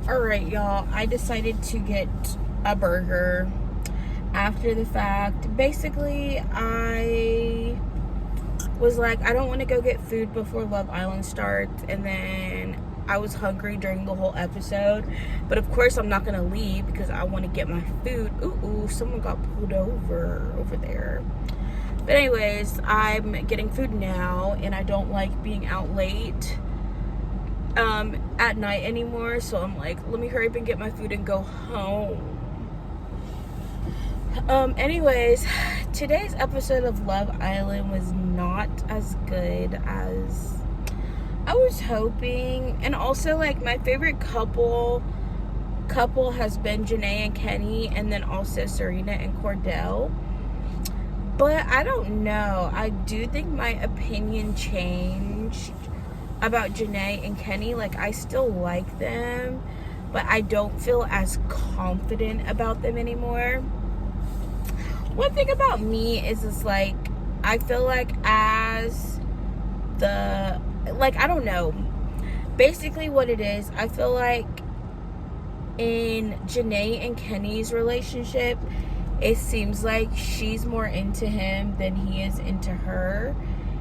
Alright, y'all, I decided to get a burger after the fact. Basically, I was like, I don't want to go get food before Love Island starts, and then I was hungry during the whole episode, but of course I'm not going to leave because I want to get my food. Ooh, someone got pulled over there. But anyways, I'm getting food now, and I don't like being out late at night anymore, so I'm like, let me hurry up and get my food and go home. Anyways, today's episode of Love Island was not as good as I was hoping, and also, like, my favorite couple has been Janae and Kenny, and then also Serena and Cordell. But I don't know, I do think my opinion changed about Janae and Kenny. Like, I still like them, but I don't feel as confident about them anymore. One thing about me is like, I feel like as the, like, I don't know, basically what it is, I feel like in Janae and Kenny's relationship, it seems like she's more into him than he is into her.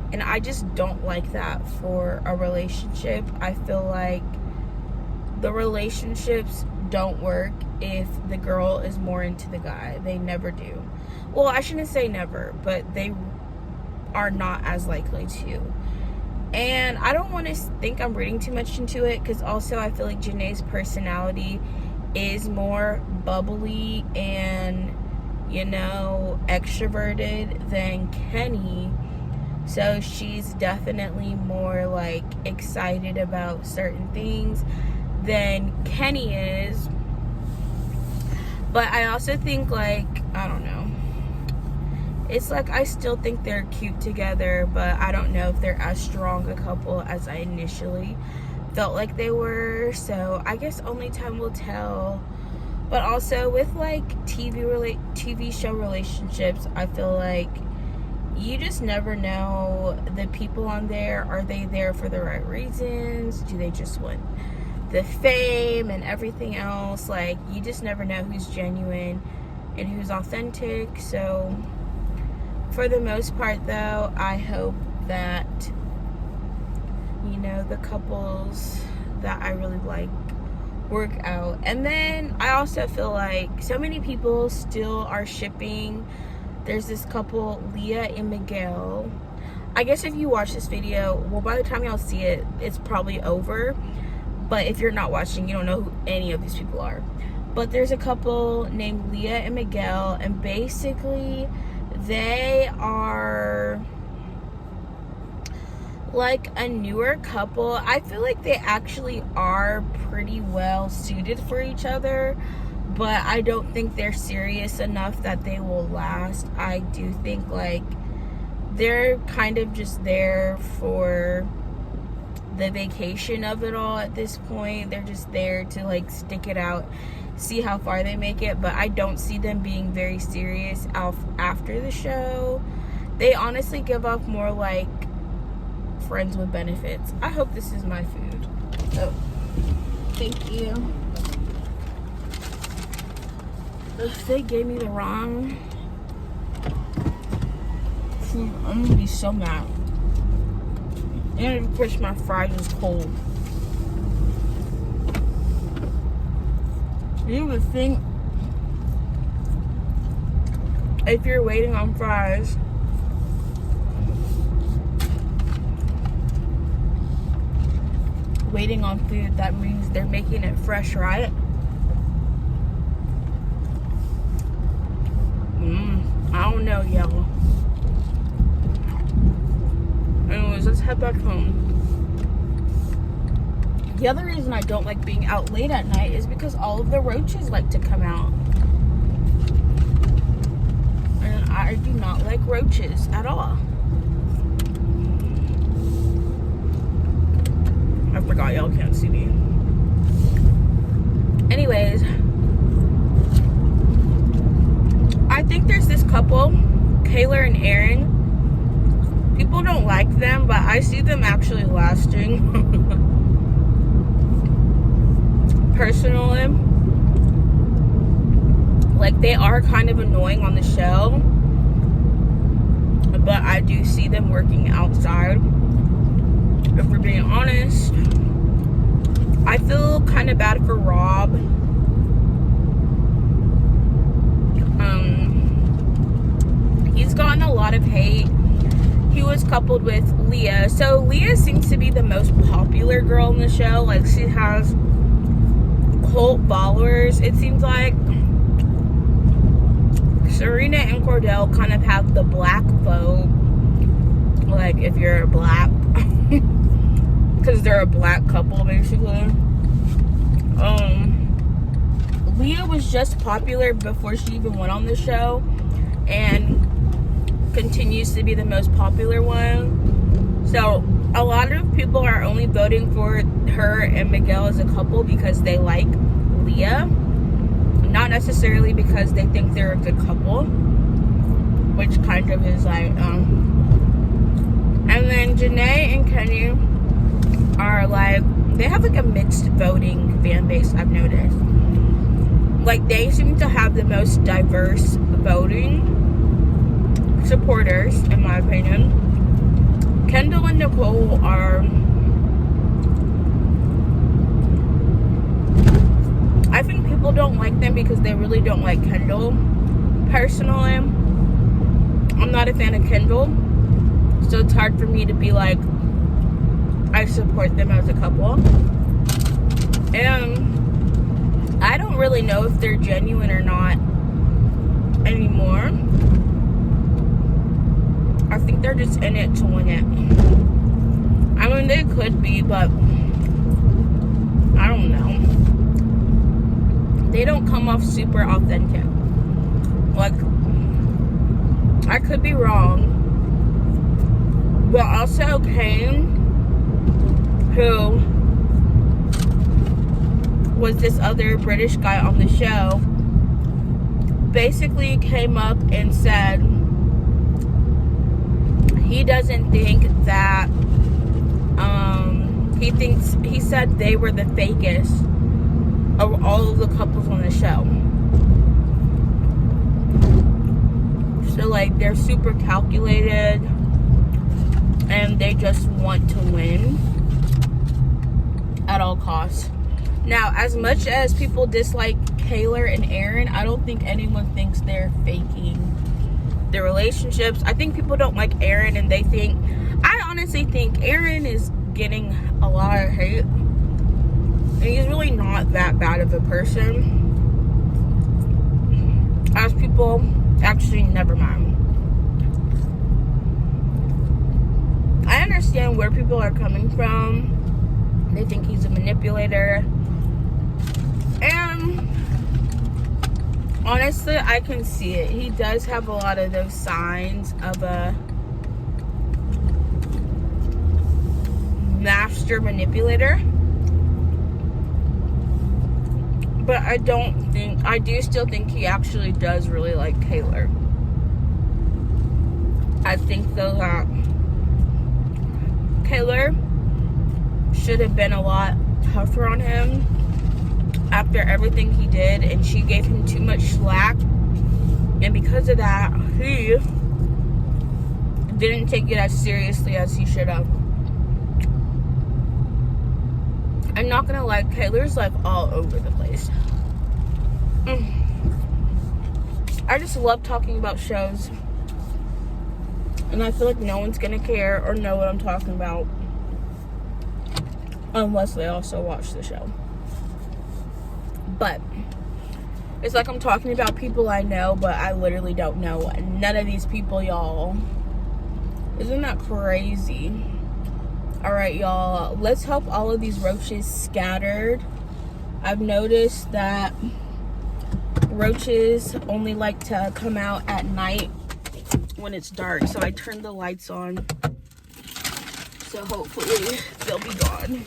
And I just don't like that for a relationship. I feel like the relationships don't work if the girl is more into the guy. They never do. Well, I shouldn't say never, but they are not as likely to. And I don't want to think I'm reading too much into it, because also I feel like Janae's personality is more bubbly and, you know, extroverted than Kenny. So she's definitely more, like, excited about certain things than Kenny is. But I also think, like, I don't know, it's like I still think they're cute together, but I don't know if they're as strong a couple as I initially felt like they were. So I guess only time will tell. But also with, like, TV show relationships, I feel like you just never know the people on there. Are they there for the right reasons? Do they just want the fame and everything else? Like, you just never know who's genuine and who's authentic. So for the most part, though, I hope that, you know, the couples that I really like work out. And then I also feel like so many people still are shipping. There's this couple, Leah and Miguel. I guess if you watch this video, well, by the time y'all see it, it's probably over. But if you're not watching, you don't know who any of these people are. But there's a couple named Leah and Miguel, and basically they are like a newer couple. I feel like they actually are pretty well suited for each other, but I don't think they're serious enough that they will last. I do think, like, they're kind of just there for the vacation of it all at this point. They're just there to, like, stick it out, see how far they make it, but I don't see them being very serious after the show. They honestly give off more like friends with benefits. I hope this is my food. Oh, thank you. If they gave me the wrong food, I'm gonna be so mad. And of course my fries is cold. You would think if you're waiting on fries, waiting on food, that means they're making it fresh, right? I don't know, y'all. Anyways, let's head back home. The other reason I don't like being out late at night is because all of the roaches like to come out. And I do not like roaches at all. I forgot y'all can't see me. Anyways, I think there's this couple, Kayla and Aaron. People don't like them, but I see them actually lasting personally, like, they are kind of annoying on the show, but I do see them working outside. If we're being honest, I feel kind of bad for Rob. He's gotten a lot of hate. He was coupled with Leah. So Leah seems to be the most popular girl in the show. Like, she has cult followers, it seems like. Serena and Cordell kind of have the black vote. Like, if you're black. Because they're a black couple, basically. Leah was just popular before she even went on the show, and continues to be the most popular one. So a lot of people are only voting for her and Miguel as a couple because they like Leah, not necessarily because they think they're a good couple, which kind of is like and then Janae and Kenny are like, they have like a mixed voting fan base, I've noticed. Like, they seem to have the most diverse voting supporters, in my opinion. Kendall and Nicole are, I think people don't like them because they really don't like Kendall. Personally, I'm not a fan of Kendall, so it's hard for me to be like, I support them as a couple. And I don't really know if they're genuine or not anymore. I think they're just in it to win it. I mean, they could be, but I don't know. They don't come off super authentic. Like, I could be wrong. But also Kane, who was this other British guy on the show, basically came up and said he doesn't think that, he said they were the fakest of all of the couples on the show. So, like, they're super calculated and they just want to win at all costs. Now, as much as people dislike Kayla and Aaron, I don't think anyone thinks they're faking their relationships. I think people don't like Aaron, and I honestly think Aaron is getting a lot of hate, and he's really not that bad of a person. As people, actually, never mind. I understand where people are coming from. They think he's a manipulator. And honestly, I can see it. He does have a lot of those signs of a master manipulator. But I do still think he actually does really like Kayla. I think though that Kayla should have been a lot tougher on him after everything he did, and she gave him too much slack, and because of that, he didn't take it as seriously as he should have. I'm not gonna lie, Kayla's like all over the place. I just love talking about shows, and I feel like no one's gonna care or know what I'm talking about unless they also watch the show. But it's like I'm talking about people I know, but I literally don't know none of these people, y'all. Isn't that crazy? Alright, y'all, let's hope all of these roaches scattered. I've noticed that roaches only like to come out at night when it's dark, so I turned the lights on, so hopefully they'll be gone.